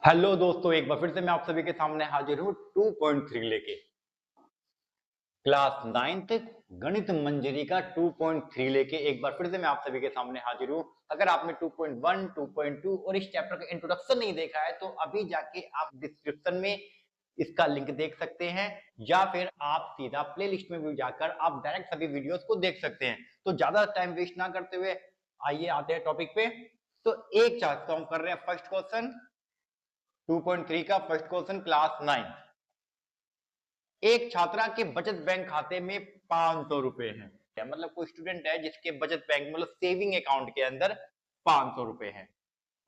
Hello दोस्तों, एक बार फिर से मैं आप सभी के सामने हाजिर हूँ 2.3 लेके। क्लास 9th गणित मंजरी का 2.3 लेके एक बार फिर से मैं आप सभी के सामने हाजिर हूँ। अगर आपने 2.1, 2.2 और इस चैप्टर का इंट्रोडक्शन नहीं देखा है तो अभी जाके आप डिस्क्रिप्शन में इसका लिंक देख सकते हैं, या फिर आप सीधा प्लेलिस्ट में भी जाकर आप डायरेक्ट सभी वीडियोस को देख सकते हैं। तो ज्यादा टाइम वेस्ट ना करते हुए आइए आते हैं टॉपिक पे। तो एक चार्ट हम कर रहे हैं फर्स्ट क्वेश्चन 2.3 का फर्स्ट क्वेश्चन क्लास 9। एक छात्रा के बचत बैंक खाते में 500 रुपए हैं। मतलब कोई स्टूडेंट है जिसके बचत बैंक मतलब सेविंग अकाउंट के अंदर 500 रुपए हैं।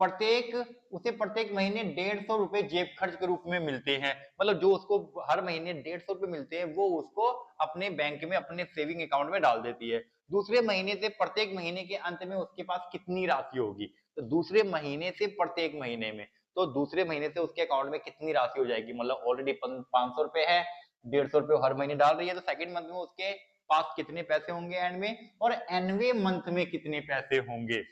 प्रत्येक महीने 150 रुपए जेब खर्च के रूप में मिलते हैं। मतलब जो उसको हर महीने 150 रुपए मिलते हैं वो उसको अपने बैंक में अपने सेविंग अकाउंट में डाल देती है। दूसरे महीने से प्रत्येक महीने के अंत में उसके पास कितनी राशि होगी? तो दूसरे महीने से प्रत्येक महीने में, तो दूसरे महीने से उसके अकाउंट में कितनी राशि हो जाएगी? मतलब ऑलरेडी 500 रुपए है, 150 रुपए हर महीने डाल रही है, तो सेकंड मंथ में उसके पास कितने पैसे होंगे एंड में, और एनवे मंथ में कितने पैसे होंगे?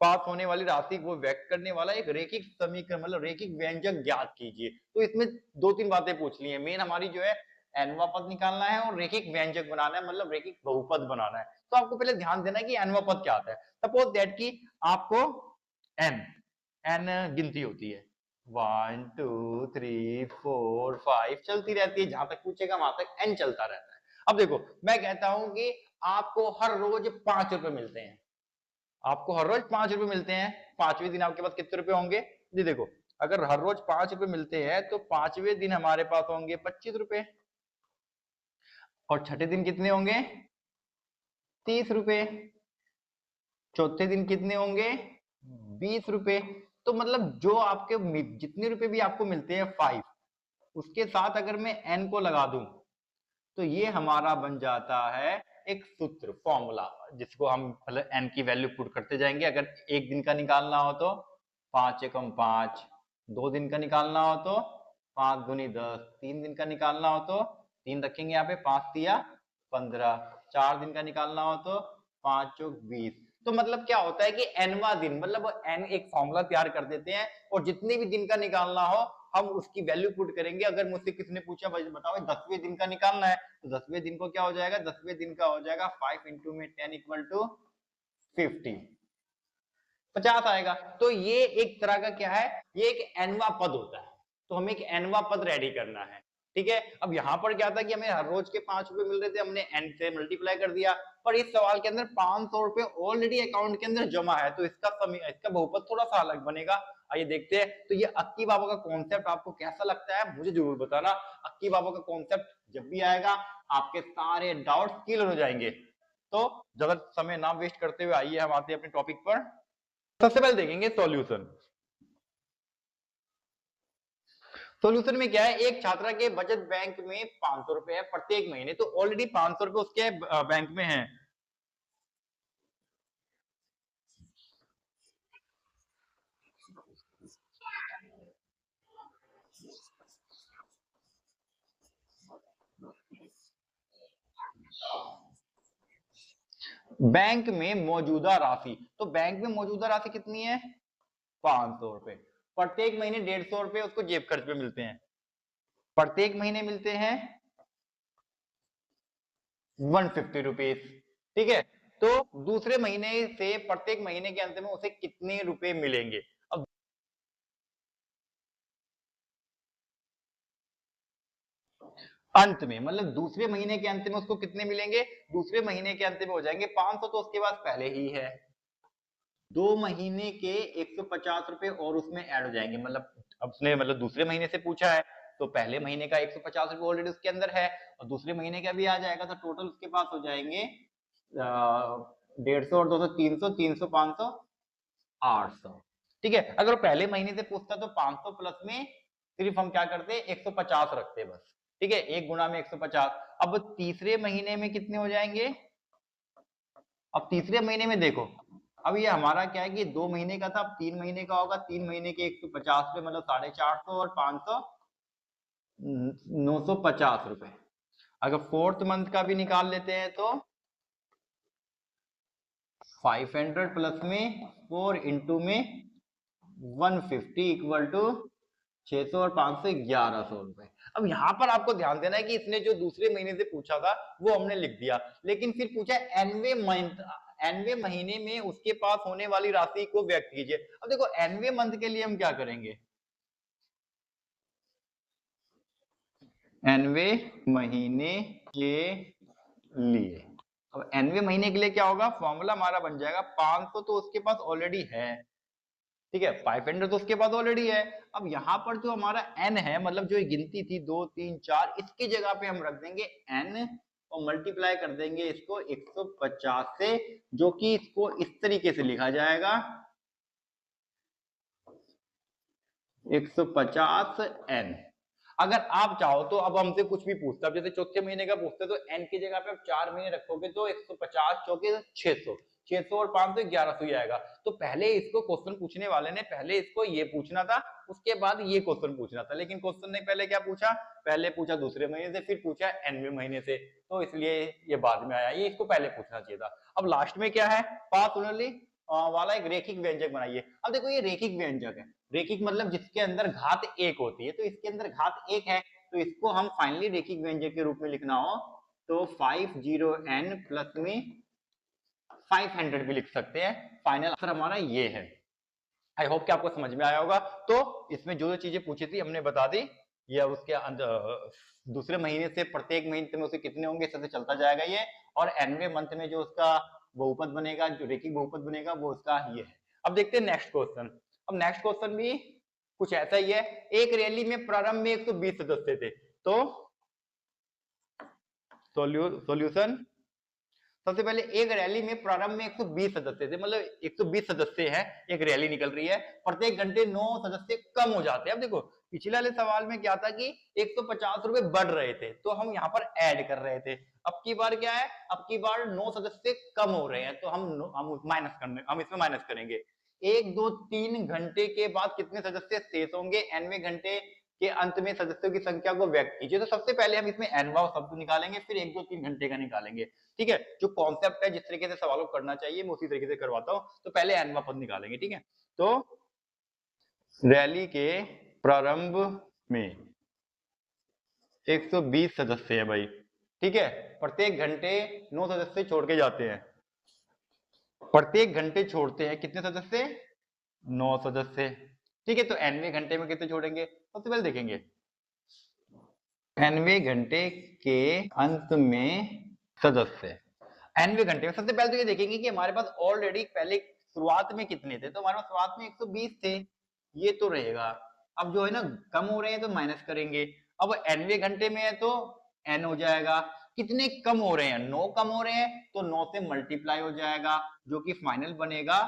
पास होने वाली राशि को व्यक्त करने वाला एक रेखिक समीकरण मतलब रेखिक व्यंजक ज्ञात कीजिए। तो इसमें दो तीन बातें पूछ ली है। मेन हमारी जो है एनवा पद निकालना है और रेखिक व्यंजक बनाना है, मतलब रेखिक बहुपद बनाना है। तो आपको पहले ध्यान देना है कि एनवा पद क्या आता है। सपोज दैट कि आपको एन एन गिनती होती है, 1 2 3 4 5 चलती रहती है, जहां तक पूछेगा वहां तक एन चलता रहता है। अब देखो, मैं कहता हूं कि आपको हर रोज 5 रुपए मिलते हैं। आपको हर रोज 5 रुपए मिलते हैं। पांचवें दिन आपके पास कितने रुपए होंगे? जी देखो, अगर हर रोज 5 रुपए मिलते हैं तो पांचवें दिन हमारे पास होंगे 25 रुपए, और छठे दिन कितने होंगे? 30 रुपए। चौथे दिन कितने होंगे? 20 रुपए। तो मतलब जो आपके जितने रुपए भी आपको मिलते हैं 5, उसके साथ अगर मैं एन को लगा दूं तो ये हमारा बन जाता है एक सूत्र, फॉर्मूला, जिसको हम मतलब एन की वैल्यू पुट करते जाएंगे। अगर एक दिन का निकालना हो तो 5 एकम 5, 2 दिन का निकालना हो तो 5 दूनी 10, 3 दिन का निकालना हो तो 3 रखेंगे यहाँ पे, 5 दिया 15, 4 दिन का निकालना हो तो 5 चौक 20। तो मतलब क्या होता है कि एनवा दिन मतलब एन एक फॉर्मूला तैयार कर देते हैं, और जितने भी दिन का निकालना हो हम उसकी वैल्यू पुट करेंगे। अगर मुझसे किसी ने पूछा भाई बताओ 10वें दिन का निकालना है, तो 10वें दिन को क्या हो जाएगा? 10वें दिन का हो जाएगा 5 इंटू में 10 इक्वल टू 50, 50 आएगा। तो ये एक तरह का क्या है, ये एक एनवा पद होता है। तो हमें एक एनवा पद रेडी करना है, ठीक है। अब यहाँ पर क्या था कि हमें हर रोज के 5 रुपए मिल रहे थे, हमने एन से मल्टीप्लाई कर दिया, पर इस सवाल के अंदर 500 रुपए ऑलरेडी अकाउंट के अंदर जमा है, तो इसका बहुपद थोड़ा सा अलग बनेगा। आइए देखते हैं। तो ये अक्की बाबा का कॉन्सेप्ट आपको कैसा लगता है मुझे जरूर बताना। अक्की बाबा का कॉन्सेप्ट जब भी आएगा आपके सारे डाउट्स क्लियर हो जाएंगे। तो ज्यादा समय ना वेस्ट करते हुए आइए हम आते हैं अपने टॉपिक पर। सबसे पहले देखेंगे सॉल्यूशन। सॉल्यूशन में क्या है, एक छात्रा के बचत बैंक में 500 रुपए है प्रत्येक महीने, तो ऑलरेडी 500 रुपए उसके बैंक में है। बैंक में मौजूदा राशि, तो बैंक में मौजूदा राशि कितनी है? 500 रुपए। प्रत्येक महीने 150 रुपए उसको जेब खर्च पे मिलते हैं। प्रत्येक महीने मिलते हैं 150 रुपीज, ठीक है। तो दूसरे महीने से प्रत्येक महीने के अंत में उसे कितने रुपए मिलेंगे? अब अंत में मतलब दूसरे महीने के अंत में उसको कितने मिलेंगे? दूसरे महीने के अंत में हो जाएंगे 500, तो उसके पास पहले ही है। 2 महीने के 150 रुपए और उसमें ऐड हो जाएंगे, मतलब अपने मतलब दूसरे महीने से पूछा है तो पहले महीने का 150 रुपए ऑलरेडी उसके अंदर है, और दूसरे महीने का भी आ जाएगा, तो टोटल उसके पास हो जाएंगे 150 और 200 300, 300 500 800, ठीक है। अगर पहले महीने से पूछता तो 500 प्लस में सिर्फ हम क्या करते 150 रखते बस, ठीक है, 1 गुना में 150। अब तीसरे महीने में कितने हो जाएंगे? अब तीसरे महीने में देखो, अब ये हमारा क्या है कि 2 महीने का था, अब 3 महीने का होगा। 3 महीने के 150 रुपए मतलब 450 और 500 950 रुपए। अगर फोर्थ मंथ का भी निकाल लेते हैं तो 500 प्लस में 4 इंटू में 150 इक्वल टू 600 और 500 1100 रुपए। अब यहाँ पर आपको ध्यान देना है कि इसने जो दूसरे महीने से पूछा था वो हमने लिख दिया, लेकिन फिर पूछा एनवे मंथ, एनवे महीने में उसके पास होने वाली राशि को व्यक्त कीजिए। अब देखो एनवे मंथ के लिए हम क्या करेंगे, एनवे महीने के लिए, अब एनवे महीने के लिए क्या होगा, फॉर्मूला हमारा बन जाएगा 500 तो उसके पास ऑलरेडी है, ठीक है, 500 तो उसके पास ऑलरेडी है। अब यहाँ पर जो हमारा n है, मतलब जो गिनती थी 2 3 4, इसकी जगह पे हम रख देंगे n और मल्टीप्लाई कर देंगे इसको 150 से, जो कि इसको इस तरीके से लिखा जाएगा 150n। अगर आप चाहो तो अब हमसे कुछ भी पूछता, जैसे चौथे महीने का पूछते तो n की जगह पे आप 4 महीने रखोगे तो 150 चौके 600, 600 और 500 1100 ही आएगा। तो पहले इसको क्वेश्चन पूछने वाले ने पहले इसको ये पूछना था, उसके बाद ये क्वेश्चन पूछना था, लेकिन क्वेश्चन ने पहले क्या पूछा, पहले पूछा दूसरे महीने से, फिर पूछा एनवे महीने से, तो इसलिए ये बाद में आया, ये इसको पहले पूछना चाहिए था। अब लास्ट में क्या है, पार्सुनली वाला एक रेखिक व्यंजक बनाइए। अब देखो ये रेखिक व्यंजक है, रेखिक मतलब जिसके अंदर घात एक होती है, तो इसके अंदर घात एक है, तो इसको हम फाइनली रेखिक व्यंजक के रूप में लिखना हो तो 50n प्लस में 500 भी लिख सकते हैं। फाइनल आंसर हमारा ये है। आई होप कि आपको समझ में आया होगा। तो इसमें जो जो चीजें पूछी थी हमने बता दी, या उसके दूसरे महीने से प्रत्येक महीने में उसे कितने होंगे, इससे चलता जाएगा ये, और एनवे मंथ में जो उसका बहुपद बनेगा, जो रेखिक बहुपद बनेगा वो उसका ये है। अब देखते हैं नेक्स्ट क्वेश्चन। अब नेक्स्ट क्वेश्चन भी कुछ ऐसा ही है। एक रैली में प्रारंभ में 120 सदस्य थे, तो सॉल्यूशन, सबसे पहले एक रैली में प्रारंभ में 120 सदस्य थे, मतलब 120 सदस्य हैं, एक रैली निकल रही है, प्रत्येक घंटे 9 सदस्य कम हो जाते हैं। अब देखो पिछले वाले सवाल में क्या था कि 150 रुपए बढ़ रहे थे, तो हम यहाँ पर ऐड कर रहे थे। अब की बार क्या है, अब की बार 9 सदस्य कम हो रहे हैं, तो हम इसमें माइनस करेंगे। 1 2 3 घंटे के बाद कितने सदस्य शेष होंगे, एनवे घंटे के अंत में सदस्यों की संख्या को व्यक्त कीजिए। तो सबसे पहले हम इसमें एनवा शब्द निकालेंगे, फिर 1 2 3 घंटे का निकालेंगे, ठीक है। जो कॉन्सेप्ट है, जिस तरीके से सवालों को करना चाहिए मैं उसी तरीके से करवाता हूं। तो पहले एनवा पद निकालेंगे, ठीक है। तो रैली के प्रारंभ में 120 सदस्य है भाई, ठीक है, प्रत्येक घंटे 9 सदस्य छोड़ के जाते हैं, प्रत्येक घंटे छोड़ते हैं कितने सदस्य, 9 सदस्य, ठीक है। तो एनवे घंटे में कितने छोड़ेंगे, सबसे पहले देखेंगे एनवे घंटे के अंत में सदस्य, एनवे घंटे में सबसे पहले तो ये देखेंगे कि हमारे पास ऑलरेडी पहले शुरुआत में कितने थे, तो हमारे पास शुरुआत में 120 थे, ये तो रहेगा। अब जो है ना कम हो रहे हैं तो माइनस करेंगे। अब एनवे घंटे में है तो एन हो जाएगा, कितने कम हो रहे हैं, 9 कम हो रहे हैं, तो 9 से मल्टीप्लाई हो जाएगा, जो कि फाइनल बनेगा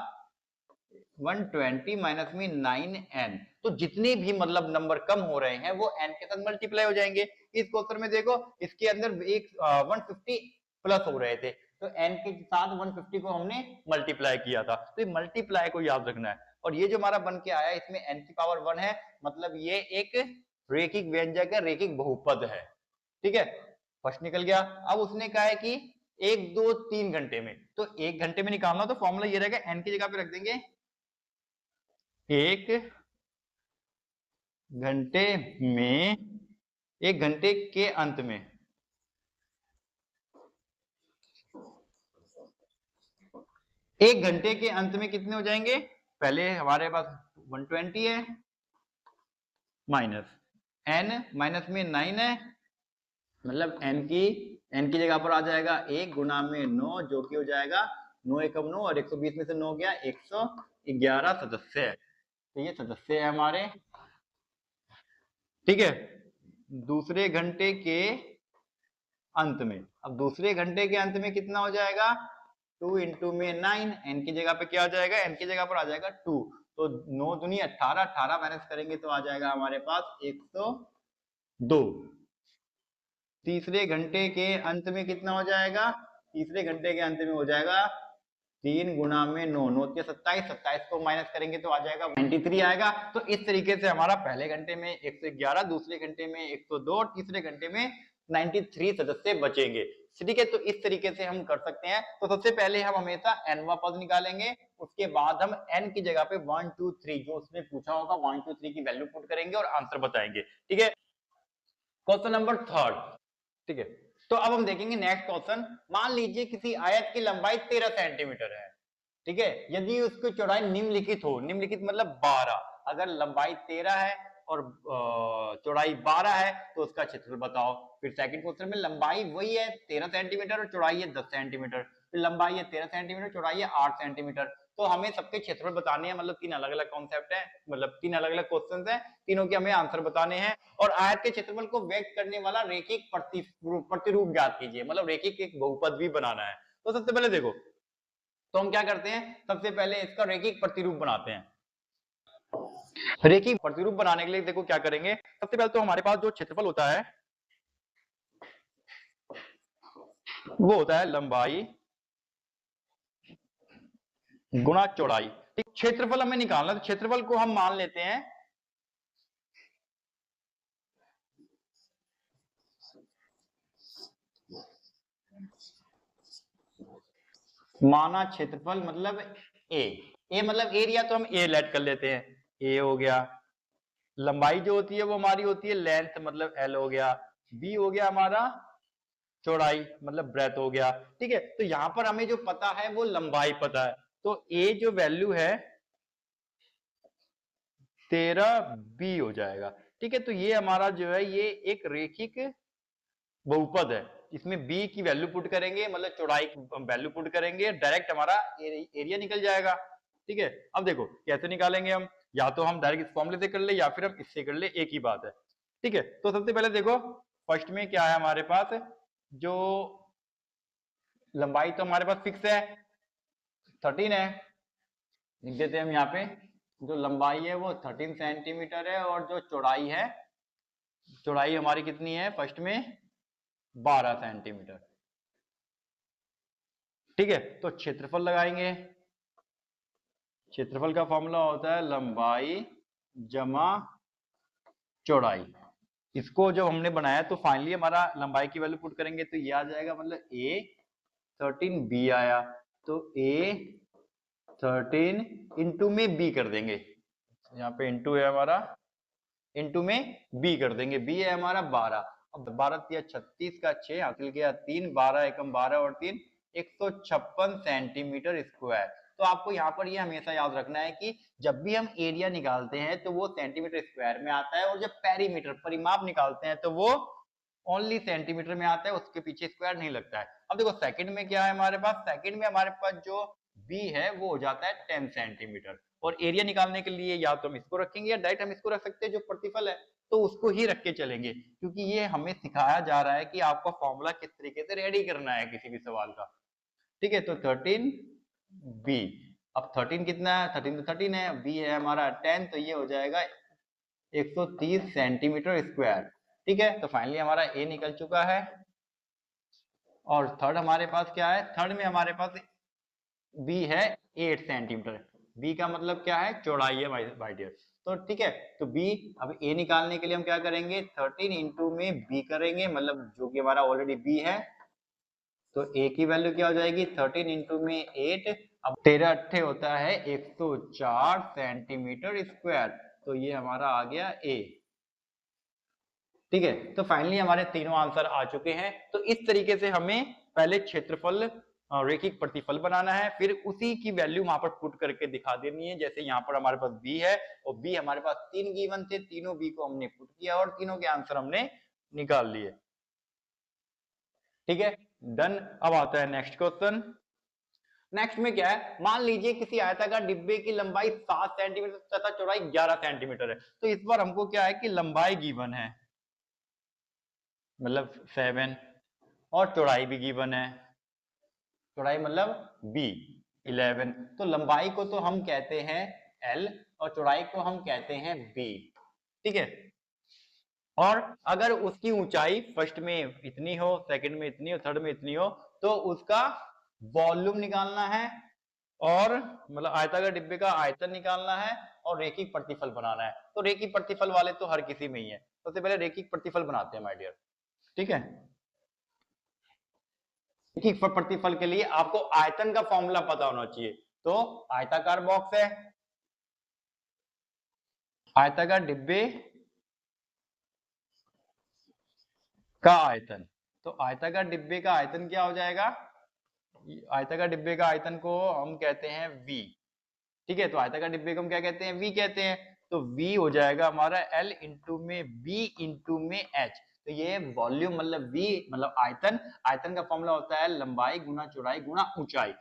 120 माइनस में 9n। तो जितने भी मतलब नंबर कम हो रहे हैं वो n के साथ मल्टीप्लाई हो जाएंगे। इस क्वेश्चन में देखो इसके अंदर एक 150 प्लस हो रहे थे, तो n के साथ 150 को हमने मल्टीप्लाई किया था, तो ये मल्टीप्लाई को याद रखना है। और ये जो हमारा बन के आया इसमें n की पावर 1 है, मतलब ये एक रेखिक व्यंजक है, रेखिक बहुपद है, ठीक है। फर्स्ट निकल गया। अब उसने कहा है कि 1 2 3 घंटे में, तो 1 घंटे में निकालना, तो फॉर्मूला ये रहेगा, n की जगह पे रख देंगे 1 घंटे में, 1 घंटे के अंत में, एक घंटे के अंत में कितने हो जाएंगे, पहले हमारे पास 120 है, माइनस n माइनस में 9 है, मतलब n की जगह पर आ जाएगा 1 गुना में 9, जो कि हो जाएगा 9 एकम 9, और 120 में से 9 गया 111 सदस्य है, तो ये सदस्य है हमारे, ठीक है। दूसरे घंटे के अंत में, अब दूसरे घंटे के अंत में कितना हो जाएगा, 2 इंटू में 9, n की जगह पे क्या आ जाएगा, n की जगह पर आ जाएगा 2, तो 9 दूनी 18, 18 माइनस करेंगे तो आ जाएगा हमारे पास 102। तीसरे घंटे के अंत में कितना हो जाएगा, तीसरे घंटे के अंत में हो जाएगा 3 गुना में 9, 9 के 27, 27 को माइनस करेंगे तो आ जाएगा 93 आएगा। तो इस तरीके से हमारा पहले घंटे में 111, दूसरे घंटे में 102, तीसरे घंटे में 93 सदस्य बचेंगे। ठीक है, तो इस तरीके से हम कर सकते हैं। तो सबसे पहले हम हमेशा nवां पद निकालेंगे, उसके बाद हम n की जगह पे 1 2 3 जो उसने पूछा होगा 1 2 3 की वैल्यू पुट करेंगे और आंसर बताएंगे। ठीक है, क्वेश्चन नंबर थर्ड। ठीक है, तो अब हम देखेंगे नेक्स्ट क्वेश्चन। मान लीजिए किसी आयत की लंबाई 13 सेंटीमीटर है। ठीक है, यदि उसकी चौड़ाई निम्नलिखित हो, निम्नलिखित मतलब 12, अगर लंबाई 13 है और चौड़ाई 12 है तो उसका क्षेत्रफल बताओ। फिर सेकंड क्वेश्चन में लंबाई वही है 13 सेंटीमीटर और चौड़ाई है 10 सेंटीमीटर, फिर लंबाई है 13 सेंटीमीटर, चौड़ाई है 8 सेंटीमीटर। तो हमें सबके क्षेत्रफल बताने हैं, मतलब तीन अलग अलग कॉन्सेप्ट है, मतलब तीन अलग अलग क्वेश्चन है, तीनों के हमें आंसर बताने हैं। और आयत के क्षेत्रफल को व्यक्त करने वाला रेखिक प्रतिरूप ज्ञात कीजिए, मतलब रेखिक एक बहुपद भी बनाना है। तो सबसे पहले देखो, तो हम क्या करते हैं, सबसे पहले इसका रेखिक प्रतिरूप बनाते हैं। रेखिक प्रतिरूप बनाने के लिए देखो क्या करेंगे, सबसे पहले तो हमारे पास जो क्षेत्रफल होता है वो होता है लंबाई गुणा चौड़ाई। क्षेत्रफल हमें निकालना, तो क्षेत्रफल को हम मान लेते हैं माना क्षेत्रफल मतलब ए मतलब एरिया, तो हम ए लेट कर लेते हैं, ए हो गया। लंबाई जो होती है वो हमारी होती है लेंथ, मतलब एल हो गया। बी हो गया हमारा चौड़ाई, मतलब ब्रेथ हो गया। ठीक है, तो यहां पर हमें जो पता है वो लंबाई पता है, तो ए जो वैल्यू है 13 बी हो जाएगा। ठीक है, तो ये हमारा जो है ये एक रेखिक बहुपद है। इसमें बी की वैल्यू पुट करेंगे, मतलब चौड़ाई की वैल्यू पुट करेंगे, डायरेक्ट हमारा एरिया निकल जाएगा। ठीक है, अब देखो कैसे निकालेंगे हम, या तो हम डायरेक्ट इस फॉर्मूले से कर ले या फिर हम इससे कर ले, एक ही बात है। ठीक है, तो सबसे पहले देखो फर्स्ट में क्या है हमारे पास, जो लंबाई तो हमारे पास फिक्स है 13 है, लिख देते हैं हम यहाँ पे। जो लंबाई है वो 13 सेंटीमीटर है और जो चौड़ाई है, चौड़ाई हमारी कितनी है फर्स्ट में 12 सेंटीमीटर। ठीक है, तो क्षेत्रफल लगाएंगे, क्षेत्रफल का फॉर्मूला होता है लंबाई जमा चौड़ाई। इसको जब हमने बनाया तो फाइनली हमारा लंबाई की वैल्यू पुट करेंगे तो ये आ जाएगा, मतलब ए 13 बी आया, तो ए 13 इंटू में बी कर देंगे, यहाँ पे इंटू है हमारा, इंटू में बी कर देंगे, बी है हमारा 12। अब 12 या 36 का 6 हासिल किया 3, 12 एकम 12 और 3 156 सेंटीमीटर स्क्वायर। तो आपको यहाँ पर ये हमेशा याद रखना है कि जब भी हम एरिया निकालते हैं तो वो सेंटीमीटर स्क्वायर में आता है, और जब पेरीमीटर परिमाप निकालते हैं तो वो ओनली सेंटीमीटर में आता है, उसके पीछे स्क्वायर नहीं लगता है। अब देखो सेकंड में क्या है हमारे पास, सेकंड में हमारे पास जो बी है वो हो जाता है 10 सेंटीमीटर। और एरिया निकालने के लिए या तो हम इसको रखेंगे या डायरेक्ट हम इसको रख सकते हैं, जो प्रतिफल है तो उसको ही रख के चलेंगे, क्योंकि ये हमें सिखाया जा रहा है कि आपका फॉर्मूला किस तरीके से रेडी करना है किसी भी सवाल का। ठीक है, तो 13 बी, अब 13 कितना है, 13 तो 13 है, बी है हमारा 10, तो ये हो जाएगा 130 सेंटीमीटर स्क्वायर। ठीक है, तो फाइनली हमारा ए निकल चुका है। और थर्ड हमारे पास क्या है, थर्ड में हमारे पास बी है 8 सेंटीमीटर। बी का मतलब क्या है, चौड़ाई है भाई डियर। तो ठीक है, तो बी, अब ए निकालने के लिए हम क्या करेंगे 13 इंटू में बी करेंगे, मतलब जो कि हमारा ऑलरेडी बी है, तो ए की वैल्यू क्या हो जाएगी 13 इंटू में 8, अब 13 अट्ठे होता है 104 सेंटीमीटर स्क्वायर, तो ये हमारा आ गया ए। ठीक है, तो फाइनली हमारे तीनों आंसर आ चुके हैं। तो इस तरीके से हमें पहले क्षेत्रफल रेखिक प्रतिफल बनाना है, फिर उसी की वैल्यू वहां पर पुट करके दिखा देनी है। जैसे यहाँ पर हमारे पास बी है और बी हमारे पास 3 गिवन थे, तीनों बी को हमने पुट किया और तीनों के आंसर हमने निकाल लिए। ठीक है, डन। अब आता है नेक्स्ट क्वेश्चन। नेक्स्ट में क्या है, मान लीजिए किसी आयताकार डिब्बे की लंबाई 7 सेंटीमीटर तथा चौड़ाई 11 सेंटीमीटर है। तो इस बार हमको क्या है कि लंबाई गिवन है, मतलब 7, और चौड़ाई भी गिवन है, चौड़ाई मतलब b 11। तो लंबाई को तो हम कहते हैं l और चौड़ाई को हम कहते हैं b। ठीक है, और अगर उसकी ऊंचाई फर्स्ट में इतनी हो, सेकंड में इतनी हो, थर्ड में इतनी हो, तो उसका वॉल्यूम निकालना है, और मतलब आयताकार डिब्बे का आयतन निकालना है, और रेखिक प्रतिफल बनाना है। तो रेखिक प्रतिफल वाले तो हर किसी में ही है, सबसे पहले रेखिक प्रतिफल बनाते हैं माय डियर। ठीक है, रैखिक प्रतिफल के लिए आपको आयतन का फॉर्मूला पता होना चाहिए। तो आयताकार बॉक्स है, आयताकार डिब्बे का आयतन, तो आयताकार डिब्बे का आयतन क्या हो जाएगा, आयताकार डिब्बे का आयतन को हम कहते हैं v। ठीक है, तो आयताकार डिब्बे को हम क्या कहते हैं, v कहते हैं। तो v हो जाएगा हमारा L इंटू में b इंटू में h। तो ये वॉल्यूम मतलब v मतलब आयतन, आयतन का फॉर्मूला होता है लंबाई गुना चौड़ाई गुना ऊंचाई।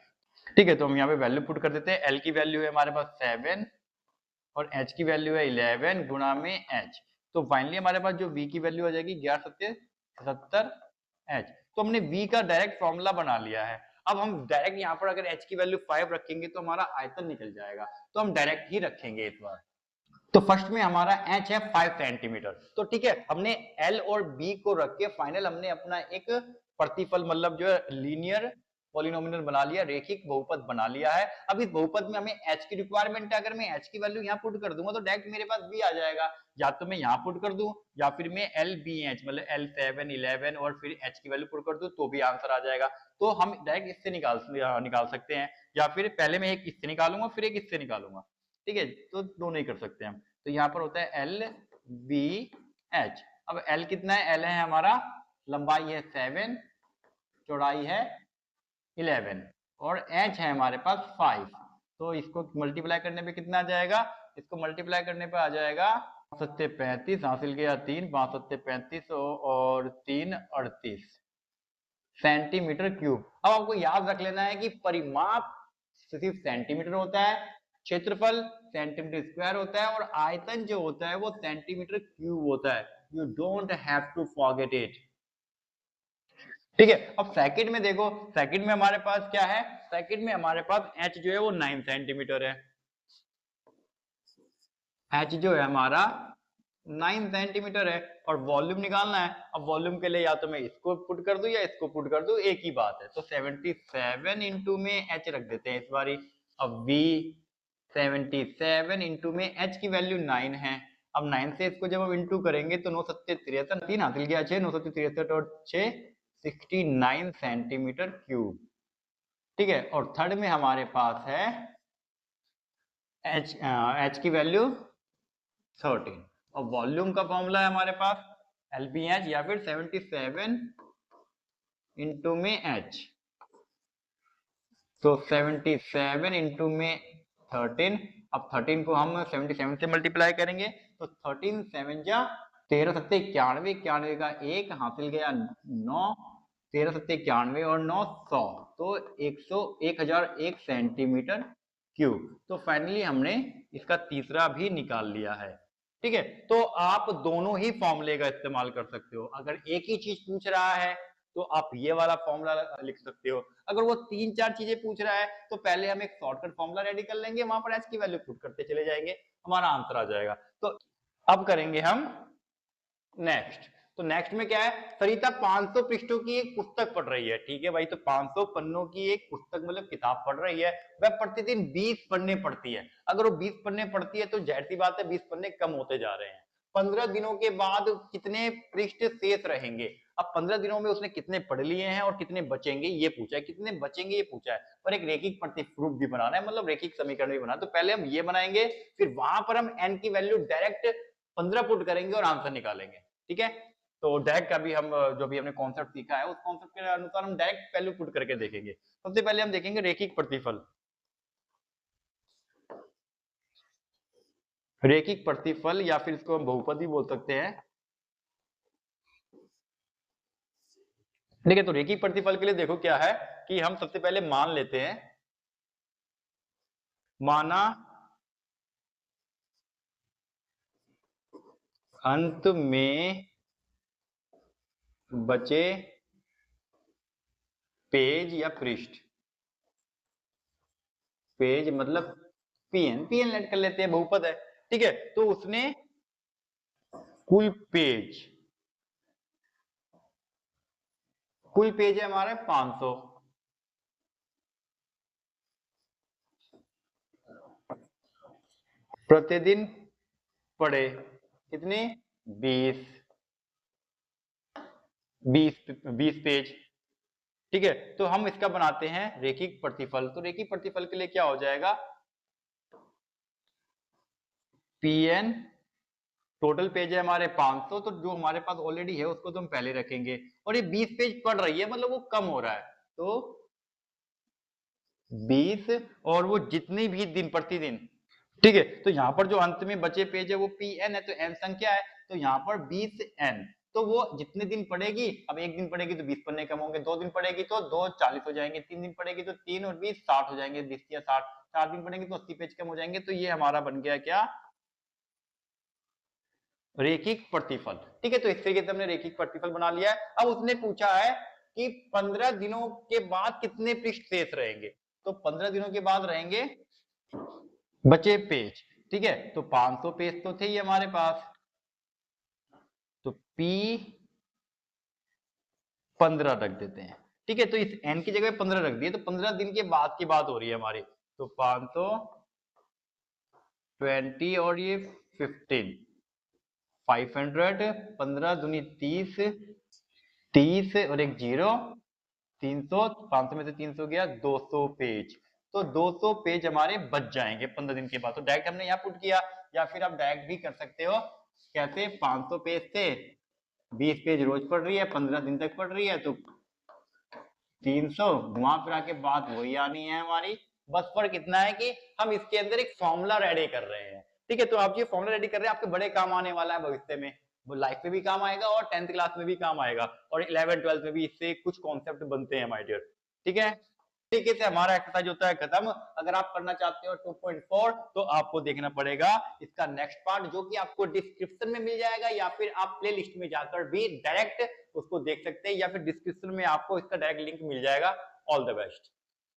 ठीक है, तो हम यहाँ पे वैल्यू पुट कर देते हैं। L की वैल्यू है हमारे पास 7 और h की वैल्यू है 11 गुना में h। तो फाइनली हमारे पास जो v की वैल्यू आ जाएगी 1177 h। तो हमने v का डायरेक्ट फॉर्मूला बना लिया है। अब हम डायरेक्ट यहाँ पर अगर h की वैल्यू 5 रखेंगे तो हमारा आयतन निकल जाएगा, तो हम डायरेक्ट ही रखेंगे इस बार। तो फर्स्ट में हमारा h है 5 सेंटीमीटर। तो ठीक है, हमने l और b को रख के फाइनल हमने अपना एक प्रतिफल मतलब जो लीनियर पॉलिनोमियल बना लिया, रेखिक बहुपद बना लिया है। अब इस बहुपद में हमें h की रिक्वायरमेंट है, अगर मैं h की वैल्यू यहाँ पुट कर दूंगा तो डायरेक्ट मेरे पास v आ जाएगा। या तो मैं यहाँ पुट कर दूं या फिर मैं LBH मतलब L7 11 और फिर h की वैल्यू पुट कर दूं तो भी आंसर आ जाएगा। तो हम डायरेक्ट इससे निकाल सकते हैं, या फिर पहले मैं एक इससे निकालूंगा फिर एक इससे निकालूंगा। ठीक है, तो दोनों ही कर सकते हैं हम। तो यहाँ पर होता है LBH। अब L कितना है, L है हमारा लंबाई है 7, चौड़ाई है 11 और h है हमारे पास 5। तो इसको मल्टीप्लाई करने पे कितना आ जाएगा, इसको मल्टीप्लाई करने पे आ जाएगा 7 35 हासिल किया 3 5 7 35 और 3 38 सेंटीमीटर क्यूब। अब आपको याद रख लेना है कि परिमाप सिर्फ सेंटीमीटर होता है, क्षेत्रफल सेंटीमीटर स्क्वायर होता है और आयतन जो होता है वो सेंटीमीटर क्यूब होता है। You don't have to forget it. ठीक है, अब सेकंड में देखो, सेकंड में हमारे पास क्या है, सेकंड में हमारे पास h जो है वो 9 सेंटीमीटर है। h जो है हमारा 9 सेंटीमीटर है और वॉल्यूम निकालना है। अब वॉल्यूम के लिए या तो मैं इसको पुट कर दूं या इसको पुट कर दूं, एक ही बात है। तो 77 इंटू में h रख देते हैं इस बारी। अब v 77 इंटू में h की वैल्यू 9 है। अब 9 से इसको जब हम इंटू करेंगे तो 9 7 63 3 हासिल किया 6 9 7 63 और 6 69 सेंटीमीटर क्यूब। ठीक है, और थर्ड में हमारे पास है h की वैल्यू 13 और वॉल्यूम का फॉर्मूला है हमारे पास LBH या फिर 77 इंटू में h। तो 77 इंटू में 13। अब 13 को हम 77 से मल्टीप्लाई करेंगे तो 13 7 जा 13 सत्ते 91, 91 का 1 हासिल गया 9, 13 सत्ते 91 और 9 100, तो 1001 सेंटीमीटर क्यूब। तो फाइनली हमने इसका तीसरा भी निकाल लिया है। ठीक है, तो आप दोनों ही फॉर्मूले का इस्तेमाल कर सकते हो। अगर एक ही चीज पूछ रहा है तो आप ये वाला फॉर्मूला लिख सकते हो। अगर वो 3 4 चीजें पूछ रहा है तो पहले हम एक शॉर्टकट फॉर्मूला रेडी कर लेंगे, वहां पर h की वैल्यू पुट करते चले जाएंगे, हमारा आंसर आ जाएगा। तो अब करेंगे हम नेक्स्ट। तो नेक्स्ट में क्या है, सरिता 500 पृष्ठों की एक पुस्तक पढ़ रही है। ठीक है भाई, तो 500 पन्नों की एक पुस्तक मतलब किताब पढ़ रही है। वह प्रतिदिन 20 पन्ने पढ़ती है। अगर वो 20 पन्ने पढ़ती है तो जाहिर सी बात है 20 पन्ने कम होते जा रहे हैं। 15 दिनों के बाद कितने पृष्ठ शेष रहेंगे। अब 15 दिनों में उसने कितने पढ़ लिए हैं और कितने बचेंगे ये पूछा है, कितने बचेंगे ये पूछा है, और एक रेखिक प्रतिरूप भी बनाना है, मतलब रेखिक समीकरण भी बनाना है। तो पहले हम ये बनाएंगे, फिर वहां पर हम n की वैल्यू डायरेक्ट 15 पुट करेंगे और आंसर निकालेंगे। ठीक है, तो डायरेक्ट का भी हम जो भी हमने कॉन्सेप्ट सीखा है उस कॉन्सेप्ट के अनुसार हम डायरेक्ट वैल्यू पुट करके देखेंगे। सबसे पहले हम देखेंगे रेखिक प्रतिफल। रेखिक प्रतिफल या फिर इसको हम बहुपद भी बोल सकते हैं। ठीक है, तो रेखिक प्रतिफल के लिए देखो क्या है कि हम सबसे पहले मान लेते हैं, माना अंत में बचे पेज या पृष्ठ, पेज मतलब पीएन, पीएन लेट कर लेते हैं, बहुपद है। ठीक है, तो उसने कुल पेज, कुल पेज है हमारे 500, प्रतिदिन पढ़े कितने 20 20 पेज। ठीक है, तो हम इसका बनाते हैं रेखिक प्रतिफल। तो रेखिक प्रतिफल के लिए क्या हो जाएगा, Pn, टोटल पेज है हमारे 500, तो जो हमारे पास ऑलरेडी है उसको तो हम पहले रखेंगे, और ये 20 पेज पढ़ रही है, मतलब वो कम हो रहा है, तो 20, और वो जितने भी दिन प्रतिदिन, ठीक है, तो यहाँ पर जो अंत में बचे पेज है वो Pn है, तो n संख्या है, तो यहाँ पर 20n, तो वो जितने दिन पढ़ेगी, अब एक दिन पढ़ेगी तो 20 पन्ने कम होंगे, 2 दिन पढ़ेगी तो 2 40 हो जाएंगे, 3 दिन पढ़ेगी तो 3 और 20 60 हो जाएंगे, 20 या 60, 4 दिन पढ़ेंगे तो 80 पेज कम हो जाएंगे। तो ये हमारा बन गया क्या, रेखिक प्रतिफल। ठीक है, तो इस तरीके से हमने रेखिक प्रतिफल बना लिया है। अब उसने पूछा है कि 15 दिनों के बाद कितने पृष्ठ शेष रहेंगे, तो 15 दिनों के बाद रहेंगे बचे पेज। ठीक है, तो 500 पेज तो थे ही हमारे पास, तो P 15 रख देते हैं। ठीक है, तो इस n की जगह 15 रख दिए, तो 15 दिन के बाद की बात हो रही है हमारी, तो 520 और ये 15, 500, 15 दूनी 30, 30 और एक जीरो, 300, 500 में से 300 गया, 200 पेज, तो 200 पेज हमारे बच जाएंगे 15 दिन के बाद। तो डायरेक्ट हमने यहाँ पुट किया, या फिर आप डायरेक्ट भी कर सकते हो, कैसे, 500 पेज थे, 20 पेज रोज पढ़ रही है, 15 दिन तक पढ़ रही है, तो 300, घुमा फिरा के बात वही आनी है हमारी, बस फर्क इतना है कि हम इसके अंदर एक फॉर्मूला रेडी कर रहे हैं। ठीक है, तो आप ये फॉर्मूला रेडी कर रहे हैं, आपके बड़े काम आने वाला है भविष्य में, वो लाइफ में भी काम आएगा और 10th क्लास में भी काम आएगा, और 11 12 में भी इससे कुछ कॉन्सेप्ट बनते हैं माय डियर। ठीक है, तरीके से हमारा एक्सरसाइज होता है खत्म। अगर आप करना चाहते हो 2.4, तो आपको देखना पड़ेगा इसका नेक्स्ट पार्ट, जो कि आपको डिस्क्रिप्शन में मिल जाएगा, या फिर आप प्ले लिस्ट में जाकर भी डायरेक्ट उसको देख सकते हैं, या फिर डिस्क्रिप्शन में आपको इसका डायरेक्ट लिंक मिल जाएगा। All the best.